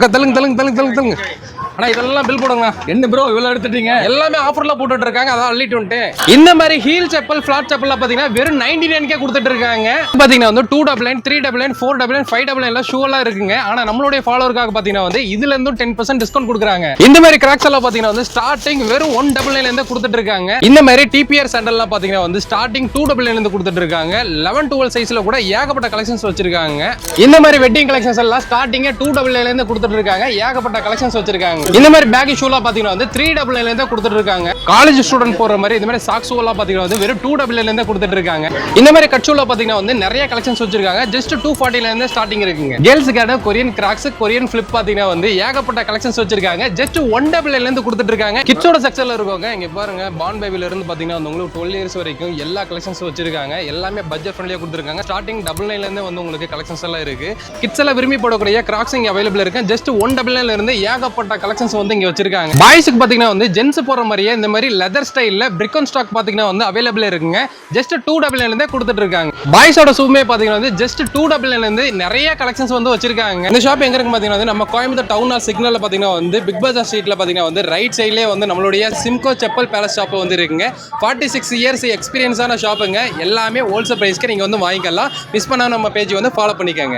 தள்ளுங்க. ஆனா இதெல்லாம் பில் போடுங்க. என்ன ப்ரோ இவ்வளவு எடுத்துட்டீங்க? எல்லாமே ஆஃபர்ல போட்டுட்டு இருக்காங்க. அதான் அள்ளிட்டு வந்துட்டு இந்த மாதிரி ஹீல் செப்பல் ஃபிளாட் செப்பல்லாம் பாத்தீங்கன்னா வெறும் 99 கொடுத்துட்டு இருக்காங்க. பாத்தீங்கன்னா வந்து 299 399 499 599 ஷூ எல்லாம் இருக்குங்க. ஆனா நம்மளுடைய ஃபாலோவர்க்காக பாத்தீங்கன்னா வந்து இதுல இருந்தும் 10% டிஸ்கவுண்ட் கொடுக்குறாங்க. இந்த மாதிரி கிராக்ஸ் எல்லாம் பாத்தீங்கன்னா வந்து ஸ்டார்டிங் வெறும் 199 இருந்து கொடுத்துட்டு இருக்காங்க. இந்த மாதிரி டிபிஆர் சாண்டல்லாம் பாத்தீங்கன்னா வந்து ஸ்டார்டிங் 299 இருந்து கொடுத்துட்டு இருக்காங்க. 11 12 சைஸ்ல கூட ஏகப்பட்ட கலெக்ஷன்ஸ் வச்சிருக்காங்க. இந்த மாதிரி வெட்டிங் கலெக்ஷன்ஸ் எல்லாம் ஸ்டார்டிங் 299 இருந்து கொடுத்துட்டு இருக்காங்க. ஏகப்பட்ட கலெக்ஷன்ஸ் வச்சிருக்காங்க. இந்த மாதிரி பேக்கி ஷூலாம் பாத்தீங்கன்னா வந்து 399 இருந்து கொடுத்துட்டு இருக்காங்க. காலேஜ் ஸ்டூடெண்ட் போற மாதிரி இந்த மாதிரி சாக்ஸ் எல்லாம் பாத்தீங்கன்னா வந்து வெறும் 299 இருந்து கொடுத்துட்டு இருக்காங்க. இந்த மாதிரி கட் ஷூல பாத்தீங்கன்னா வந்து நிறைய கலெக்ஷன்ஸ் வச்சிருக்காங்க. ஜஸ்ட் 240 ல இருந்து ஸ்டார்டிங் இருக்குங்க. கேர்ள்ஸ்க்கான கொரியன் கிராக்ஸ் கொரியன் ஃபிளிப் பாத்தீங்கன்னா வந்து ஏகப்பட்ட கலெக்ஷன்ஸ் வச்சிருக்காங்க. ஜஸ்ட் 199 ல இருந்து கொடுத்துட்டு இருக்காங்க. கிட்ஸோட செக்ஷன்ல இருக்குங்க. இங்க பாருங்க பார்ன் பேபில இருந்து பாத்தீங்கன்னா வந்து உங்களுக்கு 12 இயர்ஸ் வரைக்கும் எல்லா கலெக்ஷன்ஸ் வச்சிருக்காங்க. எல்லாமே பட்ஜெட் ஃப்ரெண்ட்லியா கொடுத்துருக்காங்க. ஸ்டார்டிங் 99 ல இருந்து வந்து உங்களுக்கு கலெக்ஷன்ஸ் எல்லாம் இருக்கு. கிட்ஸ் எல்லாம் விரும்பி போடக்கூடிய கிராக்ஸ் இங்க அவைலபிள் இருக்கு. ஜஸ்ட் 199 ல இருந்து ஏகப்பட்ட கலெக்ஷன்ஸ் வந்து இங்க வச்சிருக்காங்க. பாய்ஸ்க்கு பாத்தீங்கன்னா வந்து ஜென்ஸ் போற மாதிரியே இந்த மாதிரி லெதர் ஸ்டைல்ல பிரிக் ஆன் ஸ்டாக் பாத்தீங்கன்னா வந்து அவைலபிள் இருக்குங்க. ஜஸ்ட் 299 ல இருந்தே கொடுத்துட்டு இருக்காங்க. பாய்ஸோட ஷூமே பாத்தீங்கன்னா வந்து ஜஸ்ட் 299 ல இருந்து நிறைய கலெக்ஷன்ஸ் வந்து வச்சிருக்காங்க. இந்த ஷாப் எங்க இருக்கு பாத்தீங்கன்னா வந்து நம்ம கோயம்புத்தூர் டவுன் ஹால் சிக்னல்ல பாத்தீங்கன்னா வந்து பிக் பஜார் ஸ்ட்ரீட்ல பாத்தீங்கன்னா வந்து ரைட் சைட்லயே வந்து நம்மளுடைய சிம்கோ செப்பல் பேலஸ் ஷாப் வந்து இருக்குங்க. 46 இயர்ஸ் எக்ஸ்பீரியன்ஸான ஷாப்புங்க. எல்லாமே ஹோல்சேல் பிரைஸ்க்கு நீங்க வந்து வாங்கிக்கலாம். மிஸ் பண்ணாம நம்ம பேஜ் வந்து ஃபாலோ பண்ணிக்கங்க.